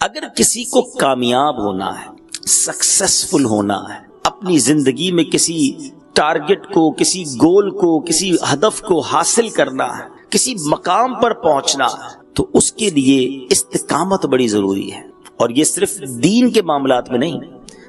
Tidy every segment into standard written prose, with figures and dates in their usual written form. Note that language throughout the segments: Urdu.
اگر کسی کو کامیاب ہونا ہے، سکسیسفل ہونا ہے، اپنی زندگی میں کسی ٹارگٹ کو، کسی گول کو، کسی ہدف کو حاصل کرنا ہے، کسی مقام پر پہنچنا ہے، تو اس کے لیے استقامت بڑی ضروری ہے۔ اور یہ صرف دین کے معاملات میں نہیں،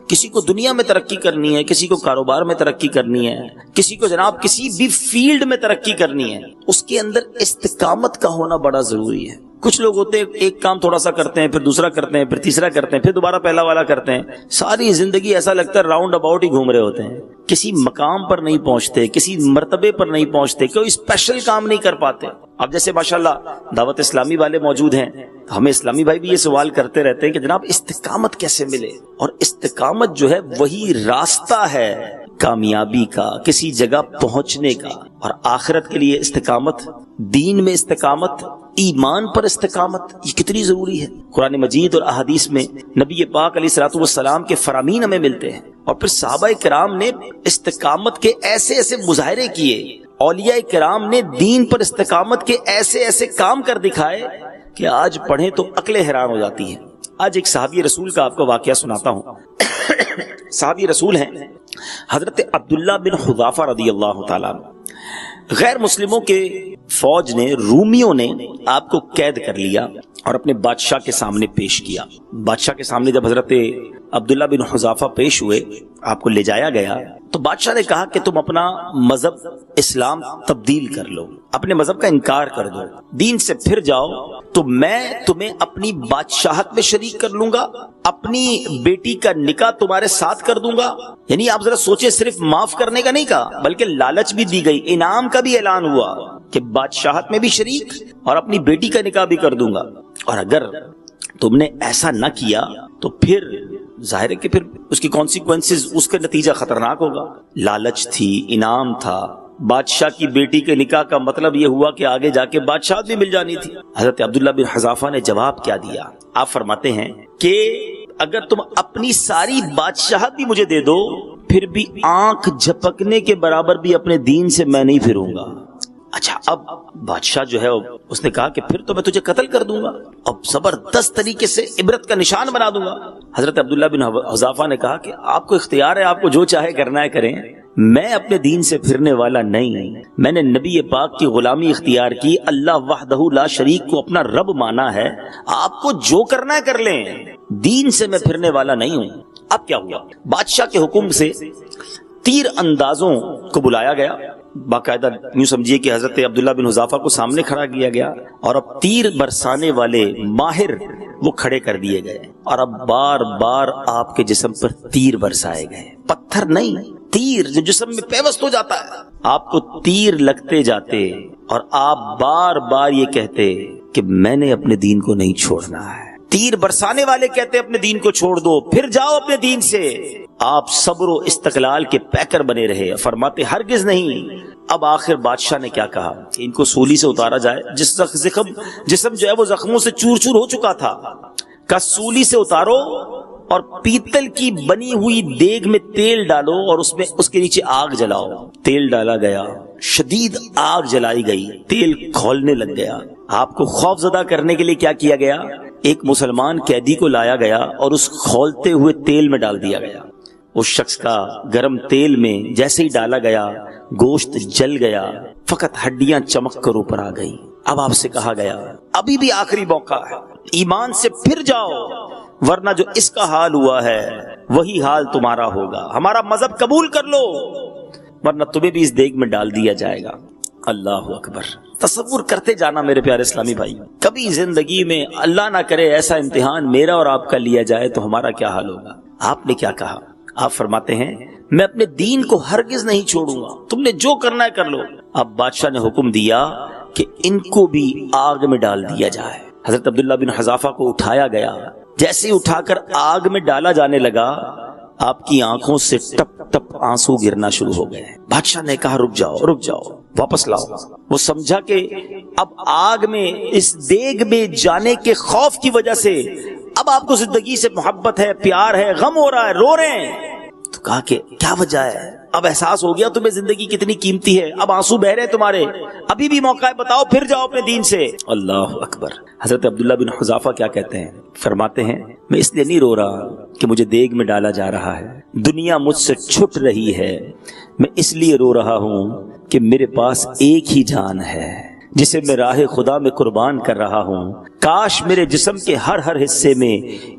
کسی کو دنیا میں ترقی کرنی ہے، کسی کو کاروبار میں ترقی کرنی ہے، کسی کو جناب کسی بھی فیلڈ میں ترقی کرنی ہے، اس کے اندر استقامت کا ہونا بڑا ضروری ہے۔ کچھ لوگ ہوتے ہیں ایک کام تھوڑا سا کرتے ہیں، پھر دوسرا کرتے ہیں، پھر تیسرا کرتے ہیں، پھر دوبارہ پہلا والا کرتے ہیں، ساری زندگی ایسا لگتا ہے راؤنڈ اباؤٹ ہی گھوم رہے ہوتے ہیں، کسی مقام پر نہیں پہنچتے، کسی مرتبے پر نہیں پہنچتے، کوئی اسپیشل کام نہیں کر پاتے۔ اب جیسے ماشاءاللہ دعوت اسلامی والے موجود ہیں، ہمیں اسلامی بھائی بھی یہ سوال کرتے رہتے ہیں کہ جناب استقامت کیسے ملے؟ اور استقامت جو ہے وہی راستہ ہے کامیابی کا، کسی جگہ پہنچنے کا۔ اور آخرت کے لیے استقامت، دین میں استقامت، ایمان پر استقامت، یہ کتنی ضروری ہے۔ قرآن مجید اور احادیث میں نبی پاک علیہ الصلوۃ والسلام کے فرامین ہمیں ملتے ہیں، اور پھر صحابہ کرام نے استقامت کے ایسے ایسے مظاہرے کیے، اولیاء کرام نے دین پر استقامت کے ایسے ایسے کام کر دکھائے کہ آج پڑھیں تو عقلیں حیران ہو جاتی ہیں۔ آج ایک صحابی رسول کا آپ کو واقعہ سناتا ہوں۔ صحابی رسول ہیں حضرت عبداللہ بن حذافہ رضی اللہ تعالیٰ عنہ۔ غیر مسلموں کے فوج نے، رومیوں نے آپ کو قید کر لیا اور اپنے بادشاہ کے سامنے پیش کیا۔ بادشاہ کے سامنے جب حضرت عبداللہ بن حذافہ پیش ہوئے، آپ کو لے جایا گیا، تو بادشاہ نے کہا کہ تم اپنا مذہب اسلام تبدیل کر لو، اپنے مذہب کا انکار کر دو، دین سے پھر جاؤ تو میں تمہیں اپنی بادشاہت میں شریک کر لوں گا، اپنی بیٹی کا نکاح تمہارے ساتھ کر دوں گا۔ یعنی آپ ذرا سوچے، صرف معاف کرنے کا نہیں کہا، بلکہ لالچ بھی دی گئی، انعام کا بھی اعلان ہوا کہ بادشاہت میں بھی شریک اور اپنی بیٹی کا نکاح بھی کر دوں گا، اور اگر تم نے ایسا نہ کیا تو پھر ظاہر ہے کہ پھر اس کی کانسیکوینسز، اس کا نتیجہ خطرناک ہوگا۔ لالچ تھی، انعام تھا، بادشاہ کی بیٹی کے نکاح کا مطلب یہ ہوا کہ آگے جا کے بادشاہت بھی مل جانی تھی۔ حضرت عبداللہ بن حذافہ نے جواب کیا دیا؟ آپ فرماتے ہیں کہ اگر تم اپنی ساری بادشاہت بھی مجھے دے دو، پھر بھی آنکھ جھپکنے کے برابر بھی اپنے دین سے میں نہیں پھروں گا۔ اچھا، اب بادشاہ جو ہے اس نے کہا کہ پھر تو میں تجھے قتل کر دوں گا، اب زبردست طریقے سے عبرت کا نشان بنا دوں گا۔ حضرت عبداللہ بن حذافہ نے کہا کہ آپ کو اختیار ہے، آپ کو جو چاہے کرنا ہے کریں، میں اپنے دین سے پھرنے والا نہیں، میں نے نبی پاک کی غلامی اختیار کی، اللہ وحدہ لا شریک کو اپنا رب مانا ہے، آپ کو جو کرنا ہے کر لیں، دین سے میں پھرنے والا نہیں ہوں۔ اب کیا ہوا؟ بادشاہ کے حکم سے تیر اندازوں کو بلایا گیا، باقاعدہ یوں سمجھیے کہ حضرت عبداللہ بن حذافہ کو سامنے کھڑا کیا گیا، اور اب تیر برسانے والے ماہر وہ کھڑے کر دیے گئے، اور اب بار بار آپ کے جسم پر تیر برسائے گئے، پتھر نہیں، تیر جو جسم میں پیوست ہو جاتا ہے، آپ کو تیر لگتے جاتے، اور آپ بار بار یہ کہتے کہ میں نے اپنے دین کو نہیں چھوڑنا ہے۔ تیر برسانے والے کہتے اپنے دین کو چھوڑ دو، پھر جاؤ اپنے دین سے۔ آپ صبر و استقلال کے پیکر بنے رہے، فرماتے ہرگز نہیں۔ اب آخر بادشاہ نے کیا کہا کہ ان کو سولی سے اتارا جائے، جسم جو ہے وہ زخموں سے چور چور ہو چکا تھا، کا سولی سے اتارو اور پیتل کی بنی ہوئی دیگ میں تیل ڈالو اور اس کے نیچے آگ جلاؤ۔ تیل ڈالا گیا، شدید آگ جلائی گئی، تیل کھولنے لگ گیا۔ آپ کو خوف زدہ کرنے کے لیے کیا کیا گیا؟ ایک مسلمان قیدی کو لایا گیا اور اس کھولتے ہوئے تیل میں ڈال دیا گیا۔ اس شخص کا گرم تیل میں جیسے ہی ڈالا گیا، گوشت جل گیا، فقط ہڈیاں چمک کر اوپر آ گئی۔ اب آپ سے کہا گیا ابھی بھی آخری موقع ہے، ایمان سے پھر جاؤ، ورنہ جو اس کا حال ہوا ہے وہی حال تمہارا ہوگا، ہمارا مذہب قبول کر لو ورنہ تمہیں بھی اس دیگ میں ڈال دیا جائے گا۔ اللہ اکبر۔ تصور کرتے جانا میرے پیارے اسلامی بھائی، کبھی زندگی میں اللہ نہ کرے ایسا امتحان میرا اور آپ کا لیا جائے تو ہمارا کیا حال ہوگا۔ آپ نے کیا کہا؟ آپ فرماتے ہیں میں اپنے دین کو ہرگز نہیں چھوڑوں گا، تم نے جو کرنا ہے کر لو۔ اب بادشاہ نے حکم دیا کہ ان کو بھی آگ میں ڈال دیا جائے۔ حضرت عبداللہ بن حذافہ کو اٹھایا گیا، جیسے ہی اٹھا کر آگ میں ڈالا جانے لگا، آپ کی آنکھوں سے ٹپ ٹپ آنسو گرنا شروع ہو گئے۔ بادشاہ نے کہا رک جاؤ، واپس لاؤ۔ وہ سمجھا کہ اب آگ میں، اس دیگ میں جانے کے خوف کی وجہ سے اب آپ کو زندگی سے محبت ہے، پیار ہے، غم ہو رہا ہے، رو رہے ہیں، تو کہا کہ کیا وجہ ہے؟ اب احساس ہو گیا تمہیں زندگی کتنی قیمتی ہے، اب آنسو بہ رہے تمہارے، ابھی بھی موقع ہے، بتاؤ پھر جاؤ اپنے دین سے۔ اللہ اکبر۔ حضرت عبداللہ بن حذافہ کیا کہتے ہیں؟ فرماتے ہیں میں اس لیے نہیں رو رہا کہ مجھے دیگ میں ڈالا جا رہا ہے، دنیا مجھ سے چھٹ رہی ہے، میں اس لیے رو رہا ہوں کہ میرے پاس ایک ہی جان ہے جسے میں راہ خدا میں قربان کر رہا ہوں، کاش میرے جسم کے ہر حصے میں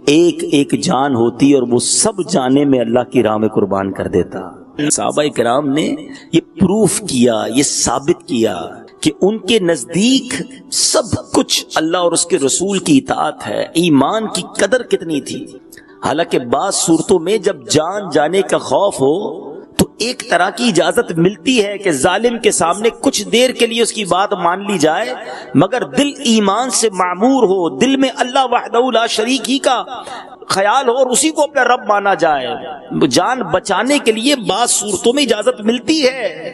ایک ایک جان ہوتی اور وہ سب جانیں میں اللہ کی راہ میں قربان کر دیتا۔ صحابہ کرام نے یہ پروف کیا، یہ ثابت کیا کہ ان کے نزدیک سب کچھ اللہ اور اس کے رسول کی اطاعت ہے۔ ایمان کی قدر کتنی تھی، حالانکہ بعض صورتوں میں جب جان جانے کا خوف ہو تو ایک طرح کی اجازت ملتی ہے کہ ظالم کے سامنے کچھ دیر کے لیے اس کی بات مان لی جائے، مگر دل ایمان سے معمور ہو، دل میں اللہ وحدہ لا شریک ہی کا خیال ہو اور اسی کو اپنا رب مانا جائے۔ جان بچانے کے لیے بعض صورتوں میں اجازت ملتی ہے،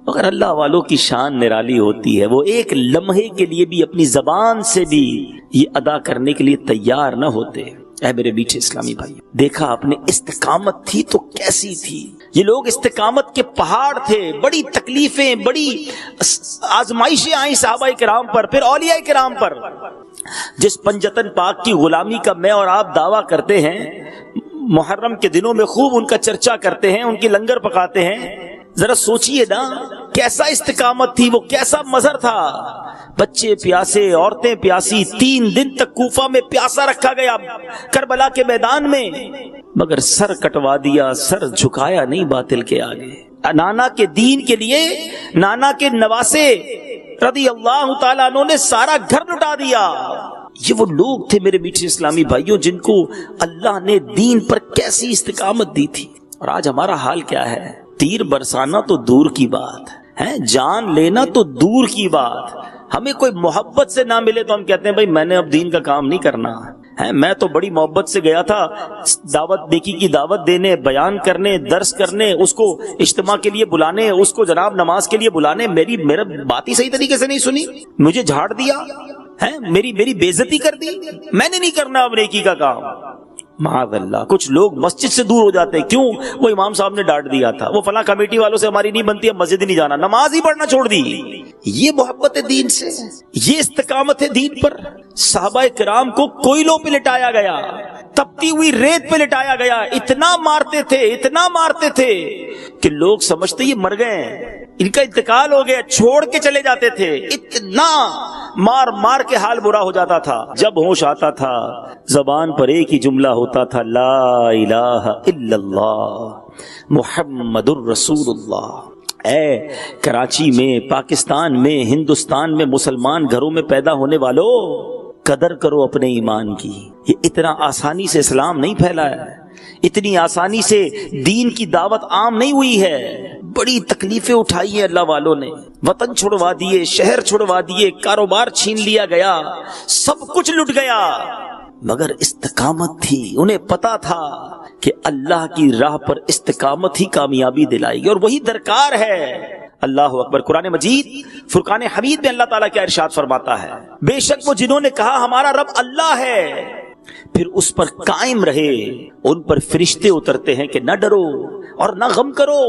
مگر اللہ والوں کی شان نرالی ہوتی ہے، وہ ایک لمحے کے لیے بھی اپنی زبان سے بھی یہ ادا کرنے کے لیے تیار نہ ہوتے۔ اے میرے میٹھے اسلامی بھائی، دیکھا آپ نے استقامت تھی تو کیسی تھی؟ یہ لوگ استقامت کے پہاڑ تھے، بڑی تکلیفیں، بڑی آزمائشیں آئیں صحابہ کرام پر، پھر اولیاء کرام پر۔ جس پنجتن پاک کی غلامی کا میں اور آپ دعویٰ کرتے ہیں، محرم کے دنوں میں خوب ان کا چرچا کرتے ہیں، ان کی لنگر پکاتے ہیں، ذرا سوچئے نا کیسا استقامت تھی، وہ کیسا مظہر تھا۔ بچے پیاسے، عورتیں پیاسی، 3 دن تک کوفہ میں پیاسا رکھا گیا کربلا کے میدان میں، مگر سر کٹوا دیا، سر جھکایا نہیں باطل کے آگے۔ نانا کے دین کے لیے نانا کے نواسے رضی اللہ تعالیٰ عنہ نے سارا گھر لٹا دیا۔ یہ وہ لوگ تھے میرے میٹھے اسلامی بھائیوں جن کو اللہ نے دین پر کیسی استقامت دی تھی۔ اور آج ہمارا حال کیا ہے؟ تیر برسانا تو دور کی بات ہے، جان لینا تو دور کی بات۔ ہمیں کوئی محبت سے نہ ملے تو ہم کہتے ہیں بھائی میں نے اب دین کا کام نہیں کرنا ہے، میں تو بڑی محبت سے گیا تھا دعوت نیکی کی دعوت دینے، بیان کرنے، درس کرنے، اس کو اجتماع کے لیے بلانے، اس کو جناب نماز کے لیے بلانے، میرا بات ہی صحیح طریقے سے نہیں سنی، مجھے جھاڑ دیا ہے، میری بے عزتی کر دی، میں نے نہیں کرنا اب نیکی کا کام۔ معاذ اللہ، کچھ لوگ مسجد سے دور ہو جاتے ہیں، کیوں؟ وہ امام صاحب نے ڈانٹ دیا تھا، وہ فلاں کمیٹی والوں سے ہماری نہیں بنتی، اب مسجد نہیں جانا، نماز ہی پڑھنا چھوڑ دی۔ یہ محبت ہے دین سے، یہ استقامت ہے دین پر۔ صحابہ کرام کو کوئلوں پہ لٹایا گیا، تپتی ہوئی ریت پہ لٹایا گیا، اتنا مارتے تھے کہ لوگ سمجھتے یہ مر گئے ہیں، ان کا انتقال ہو گیا، چھوڑ کے چلے جاتے تھے، اتنا مار کے حال برا ہو جاتا تھا۔ جب ہوش آتا تھا زبان پر ایک ہی جملہ ہوتا تھا، لا الہ الا اللہ محمد الرسول اللہ۔ اے کراچی میں، پاکستان میں، ہندوستان میں مسلمان گھروں میں پیدا ہونے والوں، قدر کرو اپنے ایمان کی۔ یہ اتنا آسانی سے اسلام نہیں پھیلا ہے، اتنی آسانی سے دین کی دعوت عام نہیں ہوئی ہے، بڑی تکلیفیں اٹھائی ہیں اللہ والوں نے، وطن چھڑوا دیے، شہر چھڑوا دیے، کاروبار چھین لیا گیا، سب کچھ لٹ گیا، مگر استقامت تھی۔ انہیں پتا تھا کہ اللہ کی راہ پر استقامت ہی کامیابی دلائے گی، اور وہی درکار ہے۔ اللہ اکبر۔ قرآن مجید فرقان حمید میں اللہ تعالیٰ کیا ارشاد فرماتا ہے؟ بے شک وہ جنہوں نے کہا ہمارا رب اللہ ہے، پھر اس پر قائم رہے، ان پر فرشتے اترتے ہیں کہ نہ ڈرو اور نہ غم کرو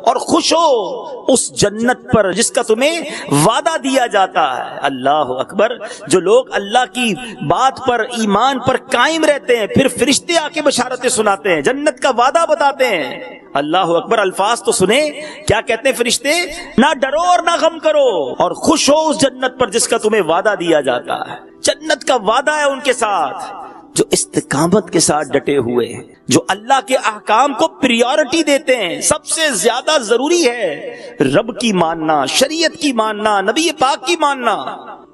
اور خوش ہو اس جنت پر جس کا تمہیں وعدہ دیا جاتا ہے۔ اللہ اکبر۔ جو لوگ اللہ کی بات پر، ایمان پر قائم رہتے ہیں، پھر فرشتے آ کے بشارتیں سناتے ہیں، جنت کا وعدہ بتاتے ہیں۔ اللہ اکبر۔ الفاظ تو سنیں کیا کہتے ہیں فرشتے؟ نہ ڈرو اور نہ غم کرو اور خوش ہو اس جنت پر جس کا تمہیں وعدہ دیا جاتا ہے۔ جنت کا وعدہ ہے ان کے ساتھ جو استقامت کے ساتھ ڈٹے ہوئے ہیں، جو اللہ کے احکام کو پریورٹی دیتے ہیں۔ سب سے زیادہ ضروری ہے رب کی ماننا، شریعت کی ماننا، نبی پاک کی ماننا۔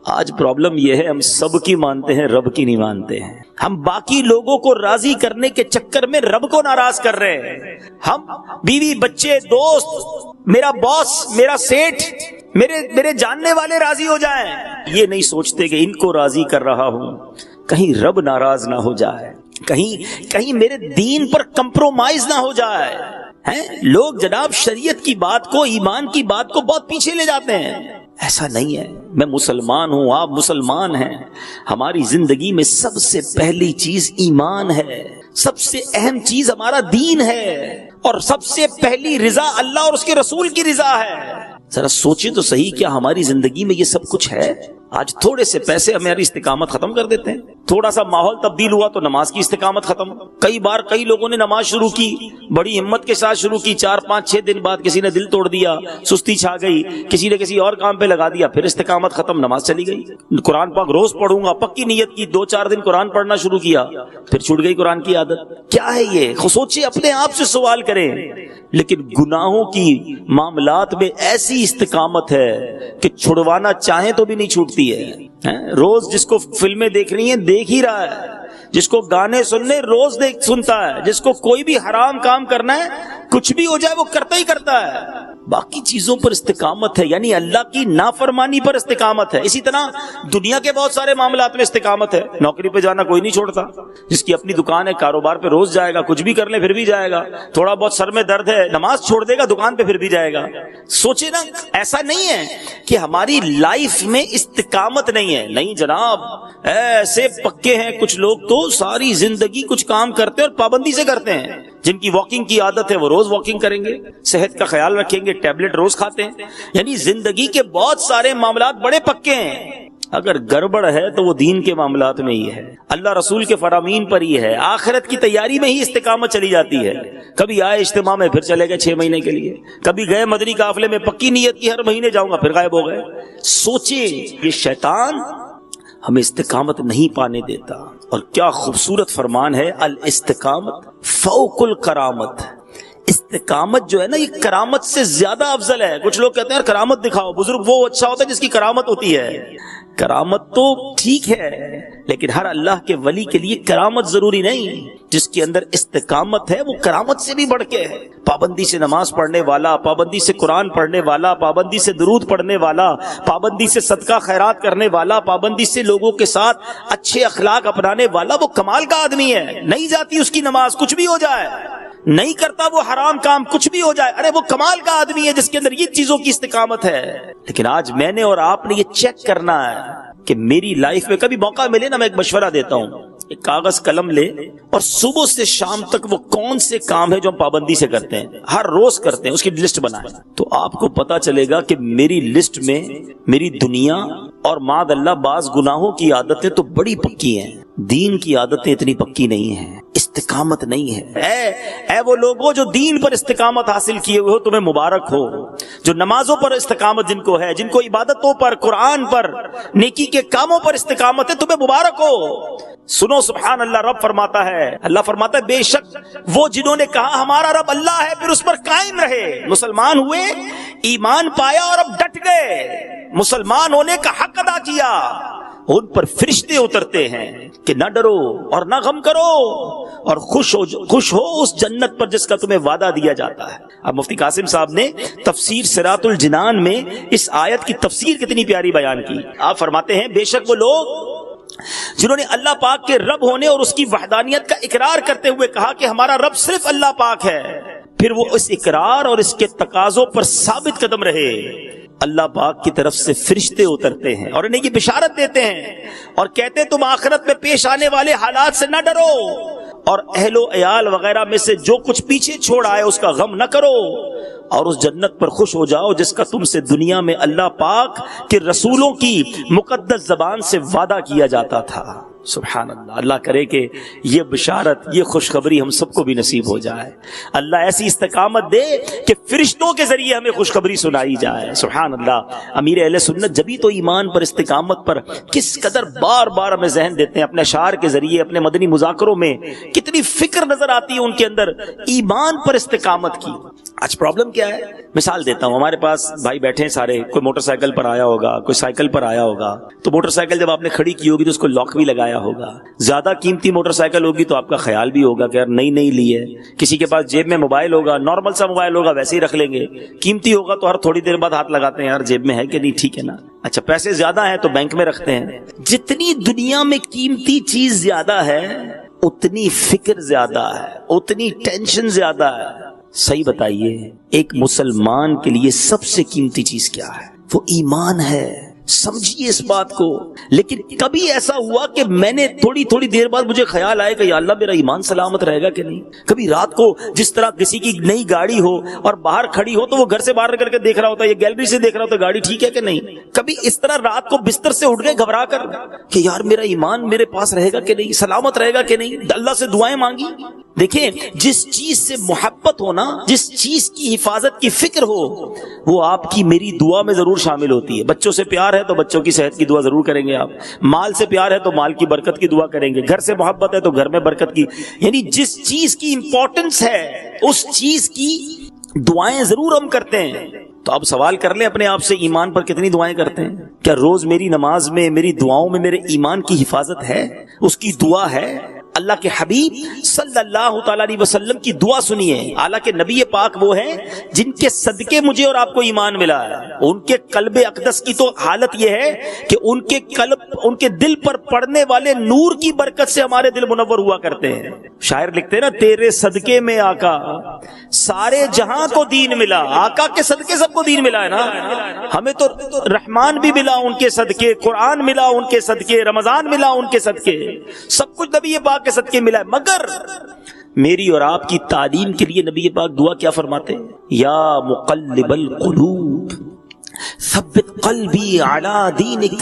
آج پرابلم یہ ہے ہم سب کی مانتے ہیں، رب کی نہیں مانتے ہیں۔ ہم باقی لوگوں کو راضی کرنے کے چکر میں رب کو ناراض کر رہے ہیں۔ ہم بیوی، بچے، دوست، میرا باس، میرا سیٹ، میرے جاننے والے راضی ہو جائیں، یہ نہیں سوچتے کہ ان کو راضی کر رہا ہوں کہیں رب ناراض نہ ہو جائے، کہیں میرے دین پر کمپرومائز نہ ہو جائے۔ لوگ جناب شریعت کی بات کو، ایمان کی بات کو بہت پیچھے لے جاتے ہیں۔ ایسا نہیں ہے۔ میں مسلمان ہوں، آپ مسلمان ہیں، ہماری زندگی میں سب سے پہلی چیز ایمان ہے، سب سے اہم چیز ہمارا دین ہے، اور سب سے پہلی رضا اللہ اور اس کے رسول کی رضا ہے۔ ذرا سوچیں تو صحیح، کیا ہماری زندگی میں یہ سب کچھ ہے؟ آج تھوڑے سے پیسے ہماری استقامت ختم کر دیتے ہیں، تھوڑا سا ماحول تبدیل ہوا تو نماز کی استقامت ختم۔ کئی بار کئی لوگوں نے نماز شروع کی، بڑی ہمت کے ساتھ شروع کی، 4-5-6 دن بعد کسی نے دل توڑ دیا، سستی چھا گئی، کسی نے کسی اور کام پہ لگا دیا، پھر استقامت ختم، نماز چلی گئی۔ قرآن پاک روز پڑھوں گا، پکی نیت کی، 2-4 دن قرآن پڑھنا شروع کیا، پھر چھوٹ گئی قرآن کی عادت۔ کیا ہے یہ؟ سوچیں، اپنے آپ سے سوال کریں۔ لیکن گناہوں کی معاملات میں ایسی استقامت ہے کہ چھڑوانا چاہیں تو بھی نہیں چھوٹتی ہے۔ روز جس کو فلمیں دیکھنی ہیں دیکھ ہی رہا ہے، جس کو گانے سننے روز سنتا ہے، جس کو کوئی بھی حرام کام کرنا ہے کچھ بھی ہو جائے وہ کرتا ہی کرتا ہے۔ باقی چیزوں پر استقامت ہے، یعنی اللہ کی نافرمانی پر استقامت ہے۔ اسی طرح دنیا کے بہت سارے معاملات میں استقامت ہے۔ نوکری پہ جانا کوئی نہیں چھوڑتا، جس کی اپنی دکان ہے کاروبار پہ روز جائے گا، کچھ بھی کر لے پھر بھی جائے گا، تھوڑا بہت سر میں درد ہے نماز چھوڑ دے گا، دکان پہ پھر بھی جائے گا۔ سوچے نا، ایسا نہیں ہے کہ ہماری لائف میں استقامت نہیں ہے، نہیں جناب، ایسے پکے ہیں کچھ لوگ تو ساری زندگی کچھ کام کرتے ہیں اور پابندی سے کرتے ہیں۔ جن کی واکنگ کی عادت ہے وہ روز واکنگ کریں گے، صحت کا خیال رکھیں گے، ٹیبلٹ روز کھاتے ہیں، یعنی زندگی کے بہت سارے معاملات بڑے پکے ہیں۔ اگر گڑبڑ ہے تو وہ دین کے معاملات میں ہی ہے، اللہ رسول کے فرامین پر ہی ہے، آخرت کی تیاری میں ہی استقامت چلی جاتی ہے۔ کبھی آئے اجتماع میں پھر چلے گئے 6 مہینے کے لیے، کبھی گئے مدنی قافلے میں پکی نیت کی ہر مہینے جاؤں گا، پھر غائب ہو گئے۔ سوچیں، یہ شیطان ہمیں استقامت نہیں پانے دیتا۔ اور کیا خوبصورت فرمان ہے، الاستقامت فوق الکرامت۔ استقامت جو ہے نا، یہ کرامت سے زیادہ افضل ہے۔ کچھ لوگ کہتے ہیں یار کرامت دکھاؤ، بزرگ وہ اچھا ہوتا ہے جس کی کرامت ہوتی ہے۔ کرامت تو ٹھیک ہے، لیکن ہر اللہ کے ولی کے لیے کرامت ضروری نہیں۔ جس کے اندر استقامت ہے وہ کرامت سے بھی بڑھ کے ہے۔ پابندی سے نماز پڑھنے والا، پابندی سے قرآن پڑھنے والا، پابندی سے درود پڑھنے والا، پابندی سے صدقہ خیرات کرنے والا، پابندی سے لوگوں کے ساتھ اچھے اخلاق اپنانے والا، وہ کمال کا آدمی ہے۔ نہیں جاتی اس کی نماز، کچھ بھی ہو جائے، نہیں کرتا وہ حرام کام، کچھ بھی ہو جائے، ارے وہ کمال کا آدمی ہے جس کے اندر یہ چیزوں کی استقامت ہے۔ لیکن آج میں نے اور آپ نے یہ چیک کرنا ہے کہ میری لائف میں کبھی موقع ملے نا، میں ایک مشورہ دیتا ہوں، ایک کاغذ قلم لے اور صبح سے شام تک وہ کون سے کام ہے جو ہم پابندی سے کرتے ہیں، ہر روز کرتے ہیں، اس کی لسٹ بنائیں، تو آپ کو پتا چلے گا کہ میری لسٹ میں میری دنیا اور معاذ اللہ بعض گناہوں کی عادتیں تو بڑی پکی ہیں، دین کی عادتیں اتنی پکی نہیں ہیں، استقامت نہیں ہے۔ اے وہ لوگوں جو دین پر استقامت حاصل کیے ہوئے ہو، تمہیں مبارک ہو۔ جو نمازوں پر استقامت جن کو ہے، جن کو عبادتوں پر، قرآن پر، نیکی کے کاموں پر استقامت ہے، تمہیں مبارک ہو۔ سنو سبحان اللہ، رب فرماتا ہے، اللہ فرماتا ہے بے شک وہ جنہوں نے کہا ہمارا رب اللہ ہے، پھر اس پر قائم رہے، مسلمان ہوئے، ایمان پایا اور اب ڈٹ گئے، مسلمان ہونے کا حق ادا کیا، ان پر فرشتے اترتے ہیں کہ نہ ڈرو اور نہ غم کرو اور خوش ہو اس جنت پر جس کا تمہیں وعدہ دیا جاتا ہے۔ اب مفتی قاسم صاحب نے تفسیر صراط الجنان میں اس آیت کی تفسیر کتنی پیاری بیان کی۔ آپ فرماتے ہیں بے شک وہ لوگ جنہوں نے اللہ پاک کے رب ہونے اور اس کی وحدانیت کا اقرار کرتے ہوئے کہا کہ ہمارا رب صرف اللہ پاک ہے، پھر وہ اس اقرار اور اس کے تقاضوں پر ثابت قدم رہے، اللہ پاک کی طرف سے فرشتے اترتے ہیں اور انہیں یہ بشارت دیتے ہیں اور کہتے ہیں تم آخرت میں پیش آنے والے حالات سے نہ ڈرو اور اہل و عیال وغیرہ میں سے جو کچھ پیچھے چھوڑ آئے اس کا غم نہ کرو اور اس جنت پر خوش ہو جاؤ جس کا تم سے دنیا میں اللہ پاک کے رسولوں کی مقدس زبان سے وعدہ کیا جاتا تھا۔ سبحان اللہ، اللہ کرے کہ یہ بشارت، یہ خوشخبری ہم سب کو بھی نصیب ہو جائے۔ اللہ ایسی استقامت دے کہ فرشتوں کے ذریعے ہمیں خوشخبری سنائی جائے۔ سبحان اللہ، امیر اہل سنت جبھی تو ایمان پر، استقامت پر کس قدر بار بار ہمیں ذہن دیتے ہیں، اپنے اشعار کے ذریعے، اپنے مدنی مذاکروں میں کتنی فکر نظر آتی ہے ان کے اندر ایمان پر استقامت کی۔ آج پرابلم کیا ہے؟ مثال دیتا ہوں، ہمارے پاس بھائی بیٹھے ہیں سارے، کوئی موٹر سائیکل پر آیا ہوگا، کوئی سائیکل پر آیا ہوگا، تو موٹر سائیکل جب آپ نے کھڑی کی ہوگی تو اس کو لاک بھی لگایا ہوگا۔ زیادہ قیمتی موٹر سائیکل ہوگی تو آپ کا خیال بھی ہوگا کہ یار نئی لی ہے۔ کسی کے پاس جیب میں موبائل ہوگا، نارمل سا موبائل ہوگا، ویسے ہی رکھ لیں گے۔ قیمتی ہوگا تو ہر تھوڑی دیر بعد ہاتھ لگاتے ہیں، یار جیب میں ہے کہ نہیں، ٹھیک ہے نا۔ اچھا پیسے زیادہ ہیں تو بینک میں رکھتے ہیں۔ جتنی دنیا میں قیمتی چیز زیادہ ہے اتنی فکر زیادہ ہے، اتنی ٹینشن زیادہ ہے۔ صحیح بتائیے، ایک مسلمان کے لیے سب سے قیمتی چیز کیا ہے؟ وہ ایمان ہے۔ سمجھیے اس بات کو. لیکن کبھی ایسا ہوا کہ میں نے تھوڑی دیر بعد مجھے خیال آئے کہ یا اللہ میرا ایمان سلامت رہے گا کہ نہیں؟ کبھی رات کو جس طرح کسی کی نئی گاڑی ہو اور باہر کھڑی ہو تو وہ گھر سے باہر کر کے دیکھ رہا ہوتا ہے, یہ گیلری سے دیکھ رہا ہوتا ہے گاڑی ٹھیک ہے کہ نہیں. کبھی اس طرح رات کو بستر سے اٹھ گئے گھبرا کر کہ یار میرا ایمان میرے پاس رہے گا کہ نہیں, سلامت رہے گا کہ نہیں, اللہ سے دعائیں مانگی. دیکھیں جس چیز سے محبت ہونا, جس چیز کی حفاظت کی فکر ہو, وہ آپ کی میری دعا میں ضرور شامل ہوتی ہے. بچوں سے پیار ہے تو بچوں کی صحت کی دعا ضرور کریں گے آپ, مال سے پیار ہے تو مال کی برکت کی دعا کریں گے, گھر سے محبت ہے تو گھر میں برکت کی, یعنی جس چیز کی امپورٹنس ہے اس چیز کی دعائیں ضرور ہم کرتے ہیں. تو اب سوال کر لیں اپنے آپ سے, ایمان پر کتنی دعائیں کرتے ہیں؟ کیا روز میری نماز میں, میری دعاؤں میں میرے ایمان کی حفاظت ہے, اس کی دعا ہے؟ اللہ کے حبیب صلی اللہ تعالیٰ علیہ وسلم کی دعا سنیے. حالانکہ نبی پاک وہ ہیں جن کے صدقے مجھے اور آپ کو ایمان ملا ہے. ان کے قلب اقدس کی تو حالت یہ ہے کہ ان کے قلب, ان کے دل پر پڑنے والے نور کی برکت سے ہمارے دل منور ہوا کرتے ہیں. شاعر لکھتے ہیں نا, تیرے صدقے میں آقا سارے جہاں کو دین ملا. آقا کے صدقے سب کو دین ملا ہے نا. ہمیں تو رحمان بھی ملا ان کے صدقے, قرآن ملا ان کے صدقے, رمضان ملا ان کے صدقے, سب کچھ نبی پاک کے صدقے ملا ہے. مگر میری اور آپ کی تعلیم کے لیے نبی پاک دعا کیا فرماتے ہیں؟ یا مقلب القلوب ثبت قلبی علی دینک,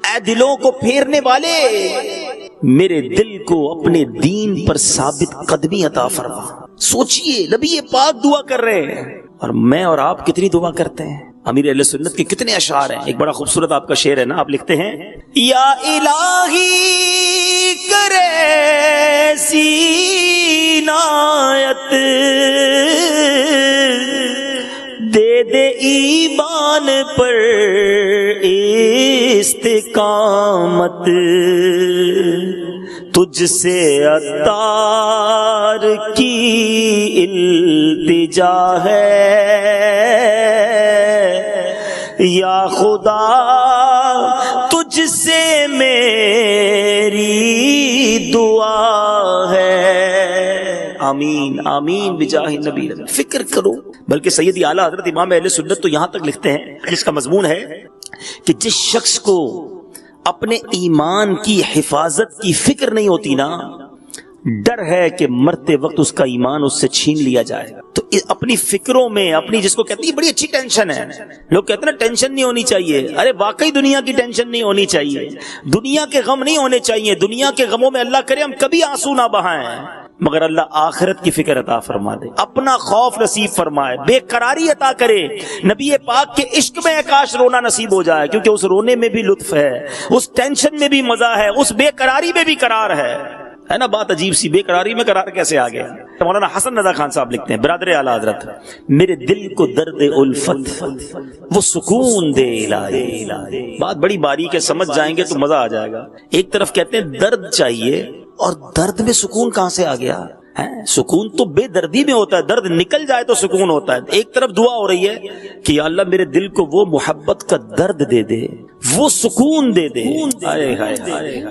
اے دلوں کو پھیرنے والے میرے دل کو اپنے دین پر ثابت قدمی عطا فرما. سوچئے نبی پاک دعا کر رہے ہیں اور میں اور آپ کتنی دعا کرتے ہیں. امیر اہل سنت کے کتنے اشعار ہیں. ایک بڑا خوبصورت آپ کا شعر ہے نا, آپ لکھتے ہیں یا الہی کرے سی عنایت دے دے ایمان پر استقامت, تجھ سے عطار کی التجا ہے یا خدا, تجھ سے میری دعا ہے. آمین آمین بجاہ النبی. فکر کرو. بلکہ سیدی اعلیٰ حضرت امام اہل سنت تو یہاں تک لکھتے ہیں, جس کا مضمون ہے کہ جس شخص کو اپنے ایمان کی حفاظت کی فکر نہیں ہوتی نا, ڈر ہے کہ مرتے وقت اس کا ایمان اس سے چھین لیا جائے گا. تو اپنی فکروں میں, اپنی جس کو کہتے ہیں بڑی اچھی ٹینشن ہے, لوگ کہتے ہیں نا ٹینشن نہیں ہونی چاہیے. ارے واقعی دنیا کی ٹینشن نہیں ہونی چاہیے, دنیا کے غم نہیں ہونے چاہیے. دنیا کے غموں میں اللہ کرے ہم کبھی آنسو نہ بہائیں, مگر اللہ آخرت کی فکر عطا فرما دے, اپنا خوف نصیب فرمائے, بے قراری عطا کرے. نبی پاک کے عشق میں کاش رونا نصیب ہو جائے, کیونکہ اس رونے میں بھی لطف ہے, اس ٹینشن میں بھی مزہ ہے, اس بے قراری میں بھی قرار ہے نا. بات عجیب سی, بے قراری میں قرار کیسے آ گیا؟ مولانا حسن رضا خان صاحب لکھتے ہیں, برادر اعلیٰ حضرت, میرے دل کو درد الفت وہ سکون دے الہی. بات بڑی باریک ہے, سمجھ جائیں گے تو مزہ آ جائے گا. ایک طرف کہتے ہیں درد چاہیے, اور درد میں سکون کہاں سے آ گیا؟ سکون تو بے دردی میں ہوتا ہے, درد نکل جائے تو سکون ہوتا ہے. ایک طرف دعا ہو رہی ہے کہ یا اللہ میرے دل کو وہ محبت کا درد دے دے, وہ سکون دے دے.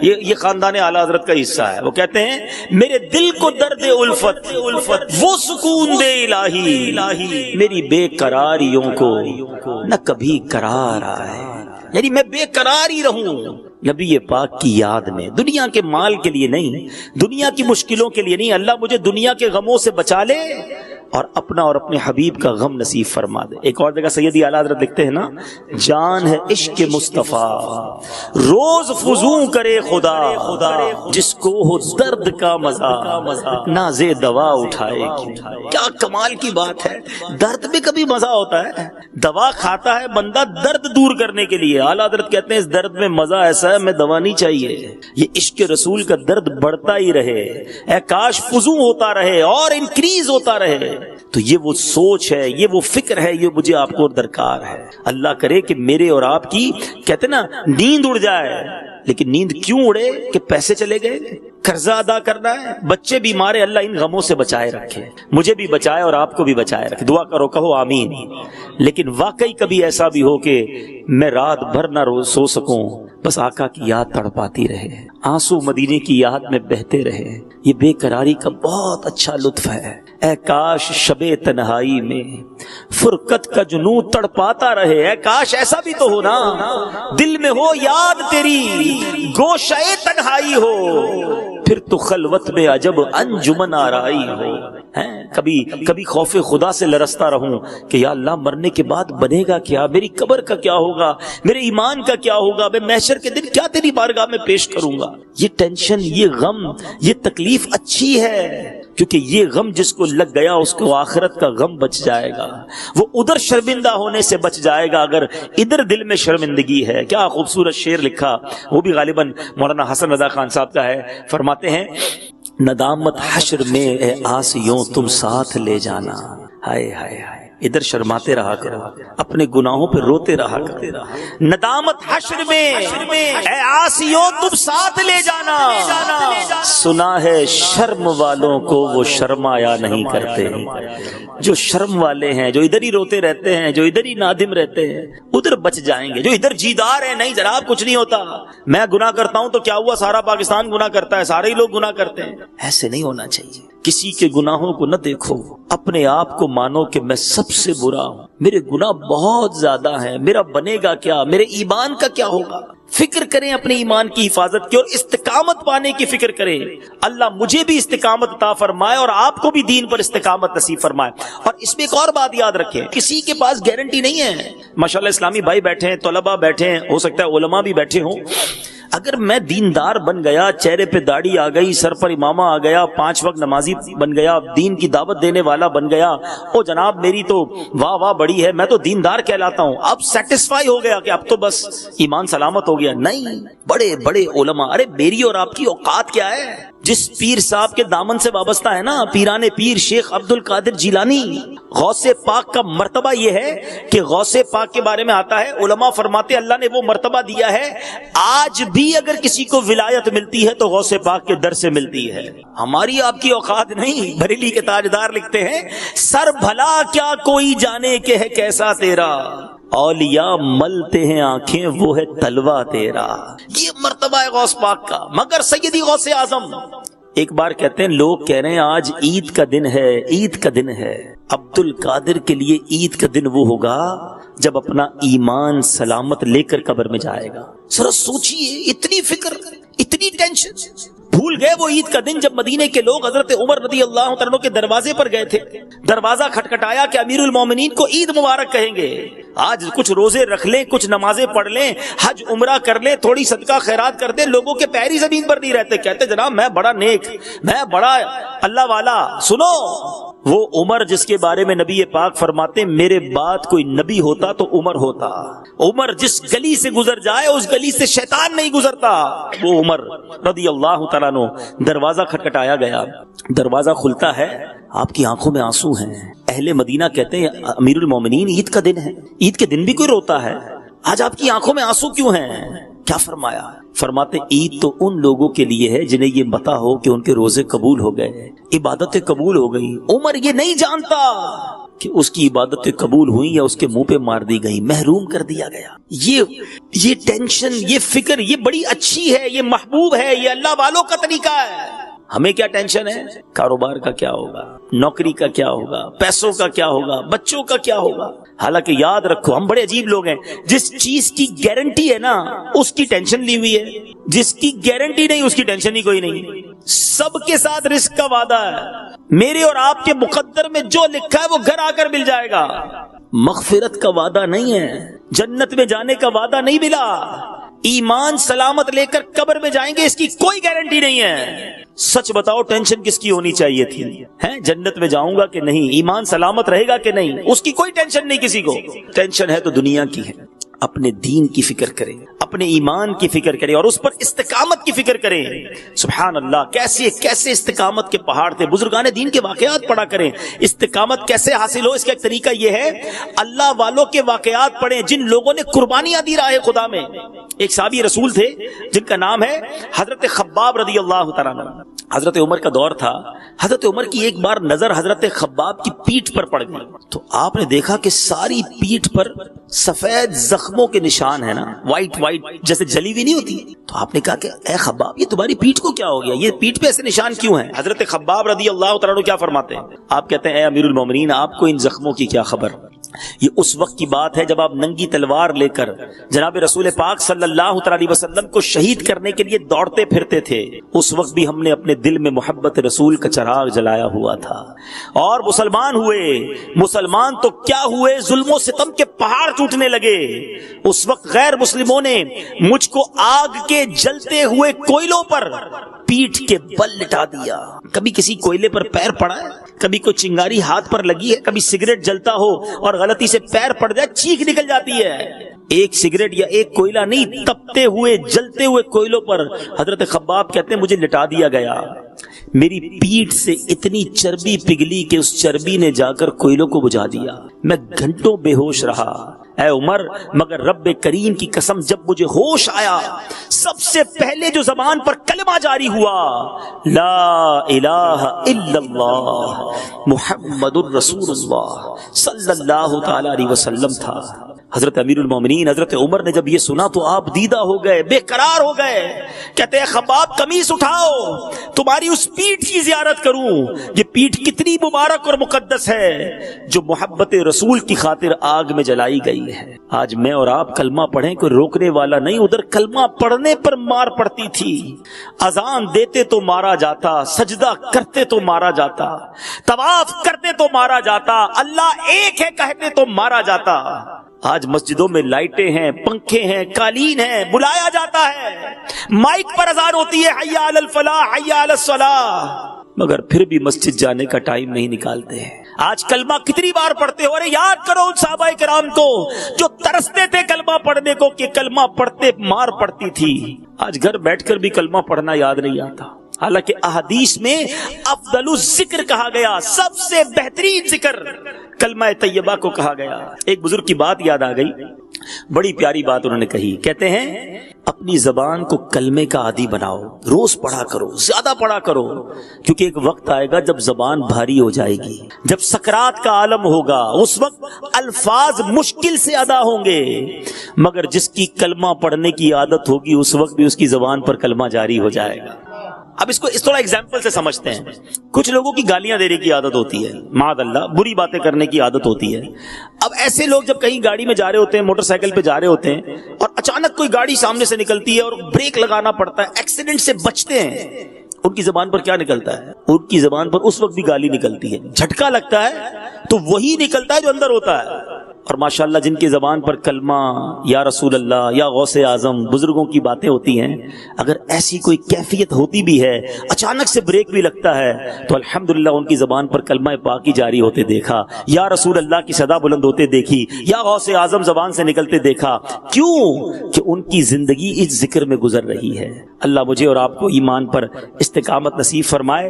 یہ خاندان اعلیٰ حضرت کا حصہ ہے. وہ کہتے ہیں میرے دل کو درد الفت وہ سکون دے الہی, میری بے قراریوں کو نہ کبھی قرار آئے, یعنی میں بے قرار ہی رہوں نبی پاک کی یاد میں. دنیا کے مال کے لیے نہیں, دنیا کی مشکلوں کے لیے نہیں. اللہ مجھے دنیا کے غموں سے بچا لے اور اپنا اور اپنے حبیب کا غم نصیب فرما دے. ایک اور جگہ سیدی اعلیٰ حضرت لکھتے ہیں نا, جان ہے عشق مصطفیٰ روز فزوں کرے خدا, جس کو ہو درد کا مزہ نازے دوا اٹھائے. کیا کمال کی بات ہے, درد میں کبھی مزہ ہوتا ہے؟ دوا کھاتا ہے بندہ درد دور کرنے کے لیے. اعلیٰ حضرت کہتے ہیں اس درد میں مزہ ایسا ہے میں دوا نہیں چاہیے, یہ عشق رسول کا درد بڑھتا ہی رہے, اے کاش فزوں ہوتا رہے اور انکریز ہوتا رہے. تو یہ وہ سوچ ہے, یہ وہ فکر ہے, یہ مجھے آپ کو درکار ہے. اللہ کرے کہ میرے اور آپ کی, کہتے نا نیند اڑ جائے, لیکن نیند کیوں اڑے کہ پیسے چلے گئے, قرضہ ادا کرنا ہے، بچے بیمار ہیں، اللہ ان غموں سے بچائے رکھے، مجھے بھی بچائے اور آپ کو بھی بچائے رکھے، دعا کرو، کہو آمین۔ لیکن واقعی کبھی ایسا بھی ہو کہ میں رات بھر نہ سو سکوں، بس آقا کی یاد تڑپاتی رہے، آنسو مدینے کی یاد میں بہتے رہے، یہ بے قراری کا بہت اچھا لطف ہے۔ اے کاش شب تنہائی میں فرقت کا جنون تڑپاتا رہے، اے کاش ایسا بھی تو ہو نا، دل میں ہو یاد تیری گوشہ تنہائی ہو، پھر تو خلوت میں عجب انجمن آرائی ہو۔ کبھی خوف خدا سے لرزتا رہوں کہ یا اللہ مرنے کے بعد بنے گا کیا، میری قبر کا کیا ہوگا، میرے ایمان کا کیا ہوگا، میں محشر کے دن کیا تیری بارگاہ میں پیش کروں گا۔ یہ ٹینشن، یہ غم، یہ تکلیف اچھی ہے، کیونکہ یہ غم جس کو لگ گیا اس کو آخرت کا غم بچ جائے گا، وہ ادھر شرمندہ ہونے سے بچ جائے گا اگر ادھر دل میں شرمندگی ہے۔ کیا خوبصورت شعر لکھا، وہ بھی غالباً مولانا حسن رضا خان صاحب کا ہے، فرماتے ہیں ندامت حشر میں اے آسیوں تم ساتھ لے جانا، ہائے ہائے ہائے، ادھر شرماتے رہا کرو، اپنے گناہوں پہ روتے رہا کرو، ندامت حشر میں اے آسیوں تم ساتھ لے جانا، سنا ہے شرم والوں کو وہ شرمایا نہیں کرتے۔ جو شرم والے ہیں، جو ادھر ہی روتے رہتے ہیں، جو ادھر ہی نادم رہتے ہیں، ادھر بچ جائیں گے۔ جو ادھر جیدار ہیں، نہیں جناب کچھ نہیں ہوتا، میں گناہ کرتا ہوں تو کیا ہوا، سارا پاکستان گناہ کرتا ہے، سارے ہی لوگ گناہ کرتے ہیں، ایسے نہیں ہونا چاہیے۔ کسی کے گناہوں کو نہ دیکھو، اپنے آپ کو مانو کہ میں سب سے برا ہوں، میرے گناہ بہت زیادہ ہیں، میرا بنے گا کیا، میرے ایمان کا کیا ہوگا۔ فکر کریں اپنے ایمان کی حفاظت کی اور استقامت پانے کی فکر کریں۔ اللہ مجھے بھی استقامت عطا فرمائے اور آپ کو بھی دین پر استقامت نصیب فرمائے۔ اور اس میں ایک اور بات یاد رکھیں، کسی کے پاس گارنٹی نہیں ہے۔ ماشاءاللہ اسلامی بھائی بیٹھے ہیں، طلباء بیٹھے ہیں، ہو سکتا ہے علماء بھی بیٹھے ہوں۔ اگر میں دیندار بن گیا، چہرے پہ داڑھی آ گئی، سر پر امامہ آ گیا، 5 وقت نمازی بن گیا، دین کی دعوت دینے والا بن گیا، او جناب میری تو واہ واہ بڑی ہے، میں تو دیندار کہلاتا ہوں، اب سیٹسفائی ہو گیا کہ اب تو بس ایمان سلامت ہو گیا۔ نہیں، بڑے بڑے علماء، ارے میری اور آپ کی اوقات کیا ہے؟ جس پیر صاحب کے دامن سے وابستہ ہے نا، پیران پیر شیخ عبد القادر جیلانی، غوث پاک کا مرتبہ یہ ہے کہ غوث پاک کے بارے میں آتا ہے، علماء فرماتے اللہ نے وہ مرتبہ دیا ہے، آج بھی اگر کسی کو ولایت ملتی ہے تو غوث پاک کے در سے ملتی ہے۔ ہماری آپ کی اوقات نہیں۔ بریلی کے تاجدار لکھتے ہیں، سر بھلا کیا کوئی جانے کہ ہے کیسا تیرا، اولیاء ملتے ہیں آنکھیں وہ ہے تلوا تیرا۔ یہ مرتبہ ہے غوث پاک کا، مگر سیدی غوث اعظم ایک بار کہتے ہیں، لوگ کہہ رہے ہیں آج عید کا دن ہے، عید کا دن ہے۔ عبد القادر کے لیے عید کا دن وہ ہوگا جب اپنا ایمان سلامت لے کر قبر میں جائے گا۔ ذرا سوچئے، اتنی فکر، اتنی ٹینشن۔ بھول گئے وہ عید کا دن جب مدینے کے لوگ حضرت عمر رضی اللہ عنہ کے دروازے پر گئے تھے، دروازہ کھٹکھٹایا کہ امیر المومنین کو عید مبارک کہیں گے، آج کچھ روزے رکھ لیں، کچھ نمازیں پڑھ لیں، حج عمرہ کر لیں، تھوڑی صدقہ خیرات کر دیں۔ لوگوں کے پیر ہی زمین پر نہیں رہتے، کہتے جناب میں بڑا نیک، میں بڑا اللہ والا۔ سنو، وہ عمر جس کے بارے میں نبی پاک فرماتے میرے بعد کوئی نبی ہوتا تو عمر ہوتا، عمر جس گلی سے گزر جائے اس گلی سے شیطان نہیں گزرتا، وہ عمر رضی اللہ تعالیٰ عنہ۔ دروازہ کھٹکھٹایا گیا، دروازہ کھلتا ہے، آپ کی آنکھوں میں آنسو ہیں۔ اہل مدینہ کہتے ہیں امیر المومنین عید کا دن ہے، عید کے دن بھی کوئی روتا ہے، آج آپ کی آنکھوں میں آنسو کیوں ہیں؟ کیا فرمایا؟ فرماتے عید تو ان لوگوں کے لیے ہے جنہیں یہ پتا ہو کہ ان کے روزے قبول ہو گئے، عبادتیں قبول ہو گئی۔ عمر یہ نہیں جانتا کہ اس کی عبادتیں قبول ہوئیں یا اس کے منہ پہ مار دی گئی، محروم کر دیا گیا۔ یہ ٹینشن، یہ فکر، یہ بڑی اچھی ہے، یہ محبوب ہے، یہ اللہ والوں کا طریقہ ہے۔ ہمیں کیا ٹینشن ہے؟ کاروبار کا کیا ہوگا، نوکری کا کیا ہوگا، پیسوں کا کیا ہوگا، بچوں کا کیا ہوگا۔ حالانکہ یاد رکھو ہم بڑے عجیب لوگ ہیں، جس چیز کی گارنٹی ہے نا اس کی ٹینشن لی ہوئی ہے، جس کی گارنٹی نہیں اس کی ٹینشن ہی کوئی نہیں۔ سب کے ساتھ رزق کا وعدہ ہے، میرے اور آپ کے مقدر میں جو لکھا ہے وہ گھر آ کر مل جائے گا۔ مغفرت کا وعدہ نہیں ہے، جنت میں جانے کا وعدہ نہیں ملا، ایمان سلامت لے کر قبر میں جائیں گے اس کی کوئی گارنٹی نہیں ہے۔ سچ بتاؤ ٹینشن کس کی ہونی چاہیے تھی؟ جنت میں جاؤں گا کہ نہیں، ایمان سلامت رہے گا کہ نہیں، اس کی کوئی ٹینشن نہیں کسی کو۔ ٹینشن ہے تو دنیا کی ہے۔ اپنے دین کی فکر کریں، اپنے ایمان کی فکر کریں اور اس پر استقامت کی فکر کریں. سبحان اللہ، کیسے کیسے استقامت کے پہاڑ تھے. بزرگان دین کے واقعات پڑھا کریں. استقامت کیسے حاصل ہو، اس کا ایک طریقہ یہ ہے اللہ والوں کے واقعات پڑھیں جن لوگوں نے قربانیاں دی راہ خدا میں. ایک صحابی رسول تھے جن کا نام ہے حضرت خباب رضی اللہ تعالیٰ عنہ. حضرت عمر کا دور تھا. حضرت عمر کی ایک بار نظر حضرت خباب کی پیٹھ پر پڑ گئی تو آپ نے دیکھا کہ ساری پیٹھ پر سفید زخموں کے نشان ہے نا، وائٹ جیسے جلی ہوئی نہیں ہوتی. تو آپ نے کہا کہ اے خباب، یہ تمہاری پیٹھ کو کیا ہو گیا، یہ پیٹھ پہ ایسے نشان کیوں ہیں؟ حضرت خباب رضی اللہ تعالیٰ عنہ کیا فرماتے ہیں؟ آپ کہتے ہیں اے امیر المومنین، آپ کو ان زخموں کی کیا خبر؟ یہ اس وقت کی بات ہے جب آپ ننگی تلوار لے کر جناب رسول پاک صلی اللہ علیہ وسلم کو شہید کرنے کے لیے دوڑتے پھرتے تھے. اس وقت بھی ہم نے اپنے دل میں محبت رسول کا چراغ جلایا ہوا تھا اور مسلمان ہوئے. مسلمان تو کیا ہوئے، ظلم و ستم کے پہاڑ ٹوٹنے لگے. اس وقت غیر مسلموں نے مجھ کو آگ کے جلتے ہوئے کوئلوں پر پیٹھ کے بل لٹا دیا. کبھی کسی کوئلے پر پیر پڑا ہے، کبھی کوئی چنگاری ہاتھ پر لگی ہے، کبھی سگریٹ جلتا ہو اور غلطی سے پیر پڑ جائے چیخ نکل جاتی ہے. ایک سگریٹ یا ایک کوئلہ نہیں، تپتے ہوئے جلتے ہوئے کوئلوں پر حضرت خباب کہتے ہیں مجھے لٹا دیا گیا. میری پیٹھ سے اتنی چربی پگھلی کہ اس چربی نے جا کر کوئلوں کو بجھا دیا. میں گھنٹوں بے ہوش رہا اے عمر، مگر رب کریم کی قسم جب مجھے ہوش آیا سب سے پہلے جو زبان پر کلمہ جاری ہوا لا الہ الا اللہ محمد الرسول اللہ صلی اللہ تعالی علیہ وسلم تھا. حضرت امیر المومنین حضرت عمر نے جب یہ سنا تو آپ دیدہ ہو گئے، بے قرار ہو گئے. کہتے ہیں خباب قمیص اٹھاؤ، تمہاری اس پیٹھ کی زیارت کروں. یہ پیٹھ کتنی مبارک اور مقدس ہے جو محبت رسول کی خاطر آگ میں جلائی گئی ہے. آج میں اور آپ کلمہ پڑھیں، کوئی روکنے والا نہیں. ادھر کلمہ پڑھنے پر مار پڑتی تھی. اذان دیتے تو مارا جاتا، سجدہ کرتے تو مارا جاتا، طواف کرتے تو مارا جاتا، اللہ ایک ہے کہتے تو مارا جاتا. آج مسجدوں میں لائٹیں ہیں، پنکھے ہیں، قالین ہیں، بلایا جاتا ہے، مائک پر اذان ہوتی ہے حی علی الفلاح حی علی الصلاح، مگر پھر بھی مسجد جانے کا ٹائم نہیں نکالتے ہیں. آج کلمہ کتنی بار پڑھتے ہو؟ ارے یاد کرو ان صحابہ کرام کو جو ترستے تھے کلمہ پڑھنے کو کہ کلمہ پڑھتے مار پڑتی تھی. آج گھر بیٹھ کر بھی کلمہ پڑھنا یاد نہیں آتا. حالانکہ احادیث میں افضل الذکر کہا گیا، سب سے بہترین ذکر کلمہ طیبہ کو کہا گیا. ایک بزرگ کی بات یاد آ گئی، بڑی پیاری بات انہوں نے کہی. کہتے ہیں اپنی زبان کو کلمے کا عادی بناؤ، روز پڑھا کرو، زیادہ پڑھا کرو، کیونکہ ایک وقت آئے گا جب زبان بھاری ہو جائے گی، جب سکرات کا عالم ہوگا، اس وقت الفاظ مشکل سے ادا ہوں گے. مگر جس کی کلمہ پڑھنے کی عادت ہوگی اس وقت بھی اس کی زبان پر کلمہ جاری ہو جائے گا. اب اس کو اس طرح ایگزامپل سے سمجھتے ہیں. کچھ لوگوں کی گالیاں دینے کی عادت ہوتی ہے، معاذ اللہ بری باتیں کرنے کی عادت ہوتی ہے. اب ایسے لوگ جب کہیں گاڑی میں جا رہے ہوتے ہیں، موٹر سائیکل پہ جا رہے ہوتے ہیں اور اچانک کوئی گاڑی سامنے سے نکلتی ہے اور بریک لگانا پڑتا ہے، ایکسیڈنٹ سے بچتے ہیں، ان کی زبان پر کیا نکلتا ہے؟ ان کی زبان پر اس وقت بھی گالی نکلتی ہے. جھٹکا لگتا ہے تو وہی نکلتا ہے جو اندر ہوتا ہے. اور ماشاءاللہ جن کی زبان پر کلمہ یا رسول اللہ یا غوث اعظم بزرگوں کی باتیں ہوتی ہیں، اگر ایسی کوئی کیفیت ہوتی بھی ہے، اچانک سے بریک بھی لگتا ہے، تو الحمدللہ ان کی زبان پر کلمہ پاکی جاری ہوتے دیکھا، یا رسول اللہ کی صدا بلند ہوتے دیکھی، یا غوث اعظم زبان سے نکلتے دیکھا. کیوں؟ کہ ان کی زندگی اس ذکر میں گزر رہی ہے. اللہ مجھے اور آپ کو ایمان پر استقامت نصیب فرمائے.